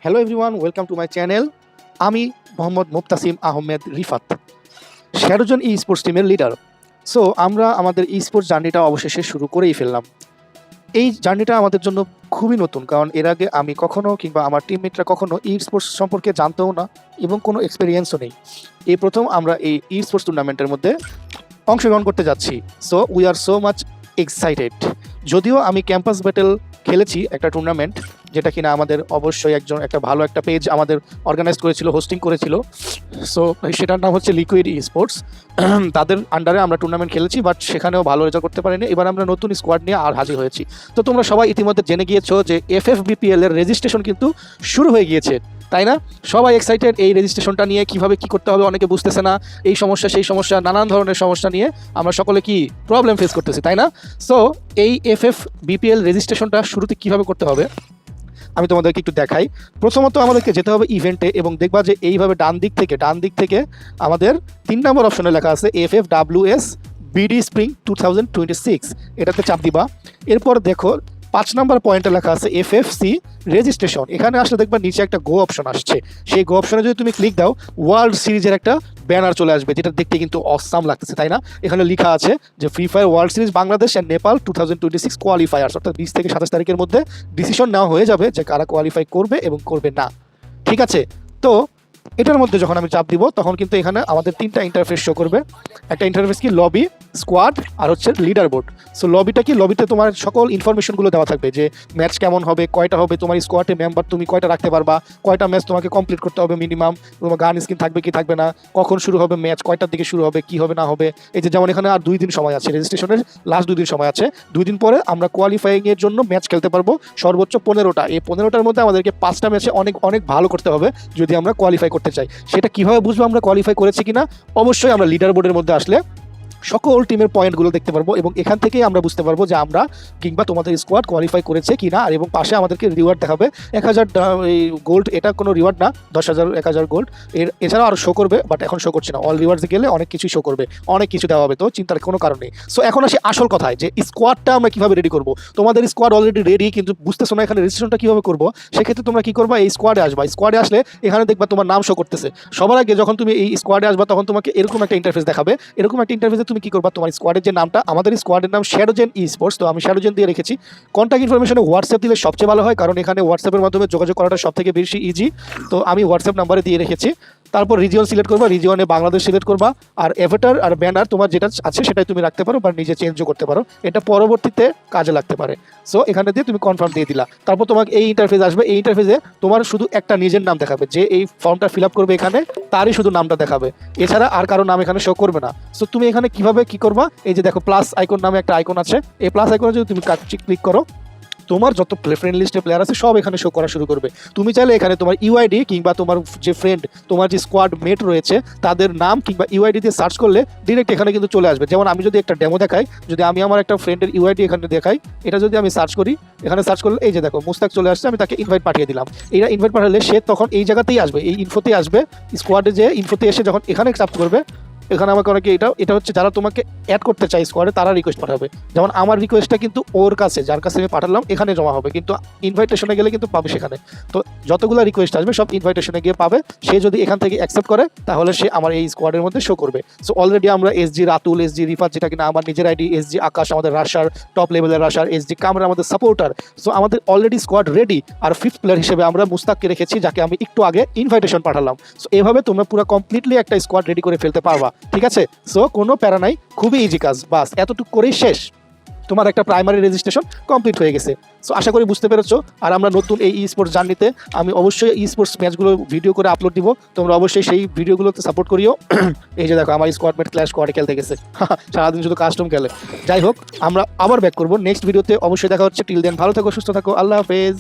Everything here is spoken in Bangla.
Hello everyone, welcome to my channel. আমি মোহাম্মদ মুবতাসিম আহমেদ রিফাত, শ্যাডোজন ই স্পোর্টস টিমের লিডার। সো আমরা আমাদের ই স্পোর্টস জার্নিটা অবশেষে শুরু করেই ফেললাম। এই জার্নিটা আমাদের জন্য খুবই নতুন, কারণ এর আগে আমি কখনো কিংবা আমার টিমমেটরা কখনো ই স্পোর্টস সম্পর্কে জানতেও না এবং কোনো এক্সপিরিয়েন্সও নেই। এই প্রথম আমরা এই ই স্পোর্টস টুর্নামেন্টের মধ্যে অংশগ্রহণ করতে যাচ্ছি। So we are so much excited. যদিও আমি ক্যাম্পাস ব্যাটেল খেলেছি একটা টুর্নামেন্ট, যেটা কিনা আমাদের অবশ্যই একটা ভালো একটা পেজ আমাদের অর্গানাইজ করেছিল, হোস্টিং করেছিল। সো সেটার নাম হচ্ছে লিকুইড ই স্পোর্টস। তাদের আন্ডারে আমরা টুর্নামেন্ট খেলেছি, বাট সেখানেও ভালো রেজাল্ট করতে পারিনি। এবার আমরা নতুন স্কোয়াড নিয়ে আর হাজির হয়েছি। তো তোমরা সবাই ইতিমধ্যে জেনে গিয়েছো যে FFBPL এর রেজিস্ট্রেশন কিন্তু শুরু হয়ে গিয়েছে, তাই না? সবাই এক্সাইটেড এই রেজিস্ট্রেশনটা নিয়ে, কিভাবে কি করতে হবে অনেকে বুঝতেছে না, এই সমস্যা সেই সমস্যা, নানান ধরনের সমস্যা নিয়ে আমরা সকলে কি প্রবলেম ফেস করতেছি, তাই না? সো এই FFBPL রেজিস্ট্রেশনটা শুরুতে কিভাবে করতে হবে আমি তোমাদেরকে একটু দেখাই। প্রথমত আমাদেরকে যেতে হবে ইভেন্টে এবং দেখবা যে এইভাবে ডান দিক থেকে আমাদের 3 নম্বর অপশনে লেখা আছে FFWS BD স্প্রিং 2026, এটাতে চাপ দিবা। এরপর দেখো 5 নম্বর পয়েন্টে লেখা আছে FFC রেজিস্ট্রেশন। এখানে আসলে দেখবা নিচে একটা গো অপশন আসছে। সেই গো অপশনে যদি তুমি ক্লিক দাও, ওয়ার্ল্ড সিরিজের একটা ব্যানার চলে আসবে, যেটা দেখতে কিন্তু অসাম লাগতেছে, তাই না? এখানে লেখা আছে যে free fire world series Bangladesh and Nepal 2026 qualifiers, অর্থাৎ 20 থেকে 27 তারিখের মধ্যে ডিসিশন নেওয়া হয়ে যাবে যে কারা কোয়ালিফাই করবে এবং করবে না। ঠিক আছে? তো এটার মধ্যে যখন আমি চাপ দিব, তখন কিন্তু এখানে আমাদের 3টা ইন্টারফেস শো করবে। একটা ইন্টারফেস কি লবি, স্কোয়াড আর হচ্ছে লিডার বোর্ড। সো লবিটা কি, লবিতে তোমার সকল ইনফরমেশনগুলো দেওয়া থাকবে, যে ম্যাচ কেমন হবে, কয়টা হবে, তোমার স্কোয়াডে মেম্বার তুমি কয়টা রাখতে পারবা, কয়টা ম্যাচ তোমাকে কমপ্লিট করতে হবে মিনিমাম, তোমার গান স্কিন থাকবে কি থাকবে না, কখন শুরু হবে ম্যাচ, কয়টার দিকে শুরু হবে, কি হবে না হবে। এই যে যেমন এখানে আর 2 দিন সময় আছে, রেজিস্ট্রেশনের লাস্ট 2 দিন সময় আছে। 2 দিন পরে আমরা কোয়ালিফাইং এর জন্য ম্যাচ খেলতে পারবো সর্বোচ্চ 15টা। এই 15টার মধ্যে আমাদেরকে 5টা ম্যাচে অনেক অনেক ভালো করতে হবে যদি আমরা কোয়ালিফাই করতে চাই। সেটা কিভাবে বুঝবো আমরা কোয়ালিফাই করেছি কিনা? অবশ্যই আমরা লিডার বোর্ডের মধ্যে আসলে সকল টিমের পয়েন্টগুলো দেখতে পারবো এবং এখান থেকেই আমরা বুঝতে পারবো যে আমরা কিংবা তোমাদের স্কোয়াড কোয়ালিফাই করেছে কিনা। আর এবং পাশে আমাদেরকে রিওয়ার্ড দেখাবে 1000 গোল্ড। এটা কোনো রিওয়ার্ড না, 10,000 1000 গোল্ড। এছাড়াও আরও শো করবে, বাট এখন শো করছে না। অল রিওয়ার্ডসে গেলে অনেক কিছু শো করবে, অনেক কিছু দেওয়া হবে, তো চিন্তার কোনো কারণ নেই। সো এখন আসি আসল কথায়, যে স্কোয়াডটা আমরা কীভাবে রেডি করবো। তোমাদের স্কোয়াড অলরেডি রেডি, কিন্তু বুঝতেছো না এখানে রেজিস্ট্রেশনটা কীভাবে করবো। সেক্ষেত্রে তোমরা কী করবা, এই স্কোয়াডে আসবা। স্কোয়াডে আসলে এখানে দেখবা তোমার নাম শো করতেছে। সবার আগে যখন তুমি এই স্কোয়াডে আসবা, তখন তোমাকে এরকম একটা ইন্টারফেস দেখাবে। এরকম একটা ইন্টারফেসে তুমি কী করবা, তোমার স্কোয়াডের যে নামটা, আমাদের স্কোয়াডের নাম শ্যাডোজেন ই স্পোর্টস, তো আমি শ্যাডোজেন দিয়ে রেখেছি। কন্ট্যাক্ট ইনফরমেশনে হোয়াটসঅ্যাপ দিলে সবচেয়ে ভালো হয়, কারণ এখানে হোয়াটসঅ্যাপের মাধ্যমে যোগাযোগ করাটা সব থেকে বেশি ইজি। তো আমি হোয়াটসঅ্যাপ নাম্বারে দিয়ে রেখেছি। তারপর রিজিয়ন সিলেক্ট করবা, রিজিয়নে বাংলাদেশ সিলেক্ট করবা। আর অ্যাভাটার আর ব্যানার তোমার যেটা আছে সেটাই তুমি রাখতে পারো বা নিজে চেঞ্জও করতে পারো, এটা পরবর্তীতে কাজে লাগতে পারে। সো এখানে দিয়ে তুমি কনফার্ম দিয়ে দিলা। তারপর তোমাকে এই ইন্টারফেস আসবে। এই ইন্টারফেসে তোমার শুধু একটা নিজের নাম দেখাবে, যে এই ফর্মটা ফিল আপ করবে এখানে তারই শুধু নামটা দেখাবে, এছাড়া আর কারো নাম এখানে শো করবে না। সো তুমি এখানে কিভাবে কি করবা, এই যে দেখো প্লাস আইকন নামে একটা আইকন আছে, এই প্লাস আইকনে যদি তুমি ক্লিক করো, তোমার যত ফ্রেন্ড লিস্টে প্লেয়ার আছে সব এখানে শো করা শুরু করবে। তুমি চাইলে এখানে তোমার ইউআইডি কিংবা তোমার যে ফ্রেন্ড, তোমার যে স্কোয়াড মেট রয়েছে তাদের নাম কিংবা ইউআইডি দিয়ে সার্চ করলে ডিরেক্ট এখানে কিন্তু চলে আসবে। যেমন আমি যদি একটা ডেমো দেখাই, যদি আমি আমার একটা ফ্রেন্ডের ইউআইডি এখানে দেখাই, এটা যদি আমি সার্চ করি, এখানে সার্চ করলে এই যে দেখো মুস্তাক চলে আসছে, আমি তাকে ইনভাইট পাঠিয়ে দিলাম। এইটা ইনভাইট পাঠালে সে তখন এই জায়গাতেই আসবে, এই ইনফোতেই আসবে। স্কোয়াডে যে ইনফোতে এসে যখন এখানে চাপ করবে, এখানে আমাকে অনেকে এটা হচ্ছে যারা তোমাকে অ্যাড করতে চাই স্কোয়াডে, তারা রিকোয়েস্ট পাঠাবে। যেমন আমার রিকোয়েস্টটা কিন্তু ওর কাছে, যার কাছে আমি পাঠালাম, এখানে জমা হবে, কিন্তু ইনভাইটেশনে গেলে কিন্তু পাবে সেখানে। তো যতগুলো রিকোয়েস্ট আসবে সব ইনভাইটেশনে গিয়ে পাবে। সে যদি এখান থেকে অ্যাকসেপ্ট করে, তাহলে সে আমার এই স্কোয়াডের মধ্যে শো করবে। সো অলরেডি আমরা SG রাতুল, SG রিফাত, যেটা কিনা আমার নিজের আইডি, SG আকাশ আমাদের রাশার টপ লেভেলের রাশার, SG কামরা আমাদের সাপোর্টার। সো আমাদের অলরেডি স্কোয়াড রেডি। আর 5th প্লেয়ার হিসেবে আমরা মুস্তাককে রেখেছি, যাকে আমি একটু আগে ইনভাইটেশন পাঠালাম। সো এভাবে তোমরা পুরো কমপ্লিটলি একটা স্কোয়াড রেডি করে ফেলতে পারবা, ঠিক আছে? সো কোনো প্যারা নাই, খুবই ইজি কাজ, বাস এতটুকু করেই শেষ। তোমার একটা প্রাইমারি রেজিস্ট্রেশন কমপ্লিট হয়ে গেছে। সো আশা করি বুঝতে পেরেছো। আর আমরা নতুন এই ই স্পোর্টস জার্নিতে আমি অবশ্যই ই স্পোর্টস ম্যাচগুলো ভিডিও করে আপলোড দিব, তোমরা অবশ্যই সেই ভিডিওগুলোতে সাপোর্ট করিও। এই যে দেখো আমার স্কোয়াডমেট ক্ল্যাশ স্কোয়াডে খেলতে গেছে, সারাদিন শুধু কাস্টম খেলে। যাই হোক, আমরা আবার ব্যাক করবো নেক্সট ভিডিওতে, অবশ্যই দেখা হচ্ছে। টিল দেন ভালো থাকো, সুস্থ থাকো, আল্লাহ হাফেজ।